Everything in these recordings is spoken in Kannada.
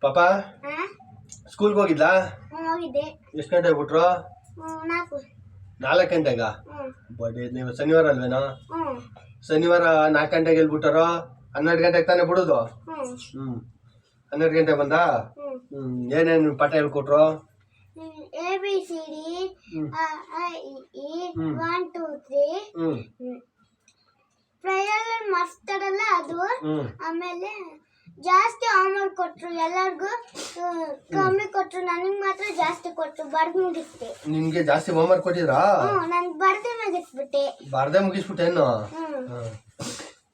ಪಾಪ ಸ್ಕೂಲ್ಗೆ ಹೋಗಿದ್ಲಾ? ಹೋಗಿದ್ದೆ. ಎಷ್ಟು ಗಂಟೆಗೆ ಬಿಟ್ರು? 4 ಗಂಟೆಗ? ಬಡ್ಡಿ ನೀವು ಶನಿವಾರ ಅಲ್ವೇನೋ? ಶನಿವಾರ 4 ಗಂಟೆಗೆ ಎಲ್ಲಿ ಬಿಟ್ಟಾರೋ? 12 ಗಂಟೆಗೆ ತಾನೇ ಬಿಡೋದು? 12 ಗಂಟೆ ಬಂದ? ಏನೇನು ಪಾಠ ಹೇಳ್ಕೊಟ್ರು? ABCD I, 1 2 3 ಪ್ರಯರ್ ಮಾಸ್ತಾರಲ್ಲ ಅದು. ಆಮೇಲೆ ಜಾಸ್ತಿ ಹೋಮ್ವರ್ಕ್ ಕೊಟ್ರು, ಎಲ್ಲರಿಗೂ ಕಮ್ಮಿ ಕೊಟ್ರು, ನನಗೆ ಮಾತ್ರ ಜಾಸ್ತಿ ಕೊಟ್ರು. ಬರ್ದು ಮುಗಿಸ್ದೆ. ನಿಮ್ಗೆ ಜಾಸ್ತಿ ಹೋಮ್ವರ್ಕ್ ಕೊಟ್ಟಿದ್ರಾ? ನಾನು ಬರ್ದೆ ಮುಗಿಸ್ಬಿಟ್ಟೆ. ಬರ್ದೆ ಮುಗಿಸ್ಬಿಟ್ಟೇನು?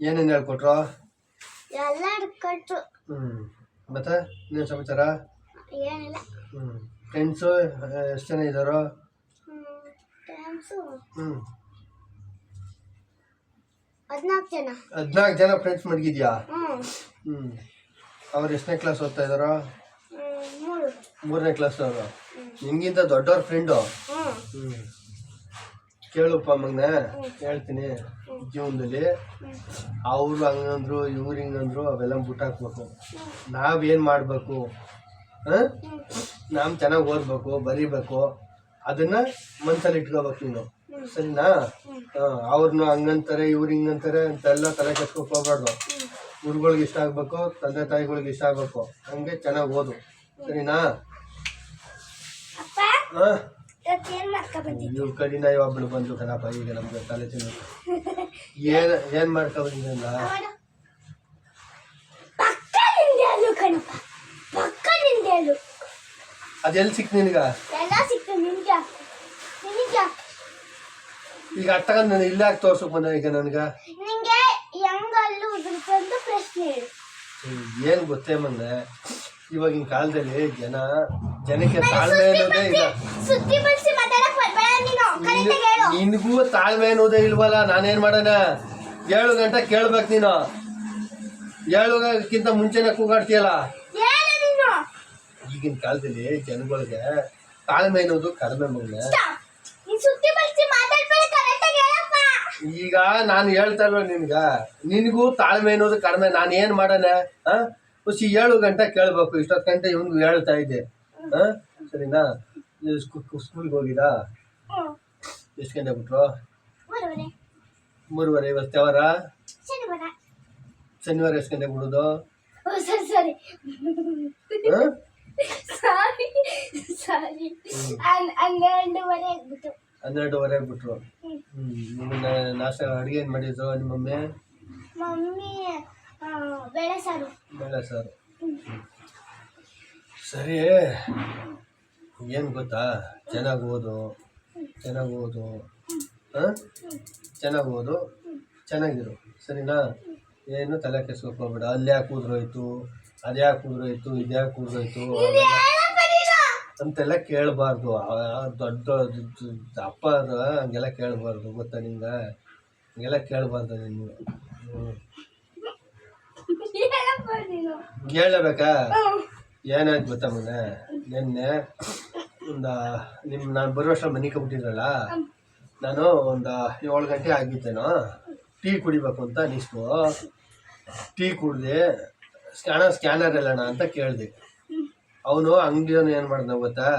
ಏನೇನು ಹೇಳ್ಕೊಟ್ರು? ಎಲ್ಲರೂ ಕೊಟ್ರು. ಮತ್ತೆ ಇನ್ನೇನು ಸಮಾಚಾರ? ಏನಿಲ್ಲ. ಫ್ರೆಂಡ್ಸು ಎಷ್ಟು ಜನ ಇದ್ದಾರೋ? ಫ್ರೆಂಡ್ಸು 14 ಜನ. 14 ಜನ ಫ್ರೆಂಡ್ಸ್ ಮಡಗಿದ್ಯಾ? ಅವ್ರು ಎಷ್ಟನೇ ಕ್ಲಾಸ್ ಓದ್ತಾ ಇದ್ದಾರೋ? 3ನೇ ಕ್ಲಾಸ್ ಅವರು. ನಿಮ್ಗಿಂತ ದೊಡ್ಡವ್ರ ಫ್ರೆಂಡು? ಕೇಳುಪ್ಪ ಮಗನೆ, ಹೇಳ್ತೀನಿ. ಜೀವನದಲ್ಲಿ ಅವ್ರು ಹಂಗಂದ್ರು ಇವ್ರು ಹಿಂಗಂದ್ರು ಅವೆಲ್ಲ ಬಿಟ್ಟಾಕ್ಬೇಕು. ನಾವೇನು ಮಾಡಬೇಕು? ನಾವು ಚೆನ್ನಾಗಿ ಓದ್ಬೇಕು, ಬರೀಬೇಕು, ಅದನ್ನ ಮನ್ಸಲ್ಲಿ ಇಟ್ಕೋಬೇಕು ನೀನು, ಸರಿನಾ? ಅವ್ರನ್ನ ಹಂಗಂತಾರೆ ಇವ್ರು ಹಿಂಗಂತಾರೆ ಅಂತೆಲ್ಲ ತಲೆ ಕೆಡ್ಸ್ಕೊಕ್ ಹೋಗ್ಬಾರ್ದು. ಗುರುಗಳಿಗೆ ಇಷ್ಟ ಆಗ್ಬೇಕು, ತಂದೆ ತಾಯಿಗಳಿಗೆ ಇಷ್ಟ ಆಗ್ಬೇಕು, ಹಂಗೆ ಚೆನ್ನಾಗಿ ಓದು, ಸರಿನಾ? ಇವ್ರ ಕಡಿನ ಒಬ್ಬಳು ಬಂದು ಕಣಪ್ಪ ಈಗ ನಮ್ಗೆ ತಲೆ ತಿನ್ನು. ಏನ್ ಮಾಡ್ಕೊ ಬಂದಿಲ್ಲ? ಅದೆಲ್ಲಿ ಸಿಕ್ತು ನಿನ್ಗ? ಈಗ ಅತ್ತಗೊಂಡು ನಾನು ಇಲ್ಲೇ ಯಾಕೆ ತೋರ್ಸಕ್ ಬಂದ ಈಗ ನನ್ಗ? ಏನ್ ಗೊತ್ತೇ ಮಂದೆ, ಇವಾಗಿನ ಕಾಲದಲ್ಲಿ ಜನಕ್ಕೆ ತಾಳ್ಮೆ ಅನ್ನೋದೇ ಇಲ್ಲ. ನಿನ್ಗೂ ತಾಳ್ಮೆ ಅನ್ನೋದೇ ಇಲ್ವಲ್ಲ. ನಾನೇನ್ ಮಾಡೋಣ? 7 ಗಂಟೆ ಕೇಳ್ಬೇಕು ನೀನು. 7 ಮುಂಚೆನೆ ಕೂಗಾಡ್ತೀಯಲ್ಲ. ಈಗಿನ ಕಾಲದಲ್ಲಿ ಜನಗಳಿಗೆ ತಾಳ್ಮೆ ಅನ್ನೋದು ಕಡಿಮೆ ಮಗನೆ. ಈಗ ನಾನು ಹೇಳ್ತಾ ಇಲ್ವ ನಿನಗೂ ತಾಳ್ಮೆ ಅನ್ನೋದು ಕಡಿಮೆ. ನಾನು ಏನ್ ಮಾಡೋಣ? ಖುಷಿ 7 ಗಂಟೆ ಕೇಳ್ಬೇಕು. ಇಷ್ಟೊತ್ತು ಗಂಟೆ ಇವ್ನಿಗೂ ಹೇಳ್ತಾ ಇದ್ದೆ, ಸರಿನಾ? ಸ್ಕೂಲ್ಗೆ ಹೋಗಿದಾ? ಎಷ್ಟು ಗಂಟೆ ಬಿಟ್ರು? 3:30. ಇವತ್ತು ಯಾವಾರ? ಶನಿವಾರ ಎಷ್ಟು ಗಂಟೆ ಬಿಡೋದು? 12:30 ಬಿಟ್ರು. ನಾಷ್ಟ ಅಡುಗೆ ಏನು ಮಾಡಿದ್ರು ನಿಮ್ಮ ಮಮ್ಮಿ? ಬೇಳೆ ಸಾರು. ಸರಿ, ಏನು ಗೊತ್ತಾ? ಚೆನ್ನಾಗಿ ಓದು, ಚೆನ್ನಾಗಿರು, ಸರಿನಾ? ಏನು ತಲೆ ಕೆಡ್ಸ್ಕೊಕ್ ಹೋಗ್ಬೇಡ. ಅಲ್ಲಿ ಯಾಕೆ ಕೂದ್ರೋಯ್ತು, ಅದು ಯಾಕೆ ಕೂದ್ರೋಯ್ತು, ಇದು ಯಾಕೆ ಕೂದ್ರೋಯ್ತು ಅಂತೆಲ್ಲ ಕೇಳಬಾರ್ದು. ದೊಡ್ಡ ಅಪ್ಪ ಹಂಗೆಲ್ಲ ಕೇಳಬಾರ್ದು, ಗೊತ್ತಾ ನಿಂಗೆ? ಹಂಗೆಲ್ಲ ಕೇಳಬಾರ್ದು ನಿನ್ಗೆ. ಹೇಳಬೇಕಾ? ಏನಾಯ್ತು ಗೊತ್ತಾ ಮನೆ? ನಿನ್ನೆ ನಾನು ಬರೋ ವರ್ಷ ಮನೆ ಕಬಿಟ್ಟಿದ್ರಲ್ಲ, ನಾನು ಒಂದು 7 ಗಂಟೆ ಆಗಿತ್ತೇನೋ, ಟೀ ಕುಡಿಬೇಕು ಅಂತ ಅನಿಸ್ತು. ಟೀ ಕುಡ್ದೆ. ಸ್ಕ್ಯಾನರ್ ಎಲ್ಲಣ್ಣ ಅಂತ ಕೇಳಿದೆ. ಅವನು ಅಂಗಡಿಯವನು ಏನು ಮಾಡ್ದ ಗೊತ್ತಾ?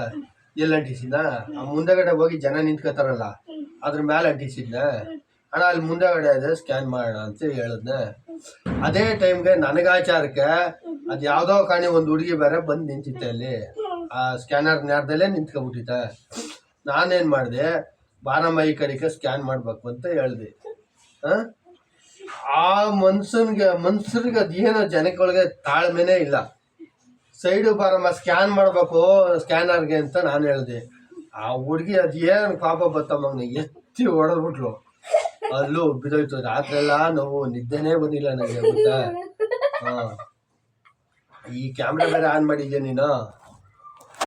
ಎಲ್ಲಿ ಅಂಟಿಸಿದ? ಆ ಮುಂದೆಗಡೆ ಹೋಗಿ ಜನ ನಿಂತ್ಕೋತಾರಲ್ಲ, ಅದ್ರ ಮೇಲೆ ಅಂಟಿಸಿದ್ನ. ಅಣ್ಣ ಅಲ್ಲಿ ಮುಂದೆಗಡೆ ಇದೆ, ಸ್ಕ್ಯಾನ್ ಮಾಡೋಣ ಅಂತ ಹೇಳಿದ್ನ. ಅದೇ ಟೈಮ್ಗೆ ನನಗಾಚಾರಕ್ಕೆ ಅದು ಯಾವುದೋ ಕಾಣಿ ಒಂದು ಹುಡುಗಿ ಬೇರೆ ಬಂದು ನಿಂತಿತ್ತೆ ಅಲ್ಲಿ. ಆ ಸ್ಕ್ಯಾನರ್ ನೇರದಲ್ಲೇ ನಿಂತ್ಕೊಬಿಟ್ಟಿತ್ತ. ನಾನೇನು ಮಾಡಿದೆ, ಬಾರಮ್ಮ ಈ ಕಡೆಗೆ ಸ್ಕ್ಯಾನ್ ಮಾಡಬೇಕು ಅಂತ ಹೇಳಿದೆ. ಆ ಮನ್ಸರಿಗೆ ಅದೇನೋ ಜನಗಳಿಗೆ ತಾಳ್ಮೆನೇ ಇಲ್ಲ. ಸೈಡು ಬಾರಮ್ಮ ಸ್ಕ್ಯಾನ್ ಮಾಡಬೇಕು ಸ್ಕ್ಯಾನರ್ಗೆ ಅಂತ ನಾನು ಹೇಳಿದೆ. ಆ ಹುಡುಗಿ ಅದೇನು ಪಾಪ ಬತ್ತಮ್ಮನ ಎತ್ತಿ ಹೊಡೆದ್ಬಿಟ್ಲು. ಅಲ್ಲೂ ಬಿದ್ದೋಯ್ತು. ರಾತ್ರಿ ಎಲ್ಲ ನೋವು, ನಿದ್ದೆನೇ ಬಂದಿಲ್ಲ ನನಗೆ, ಗೊತ್ತಾ? ಈ ಕ್ಯಾಮ್ರಾ ಬೇರೆ ಆನ್ ಮಾಡಿದ್ಯಾ ನೀನು?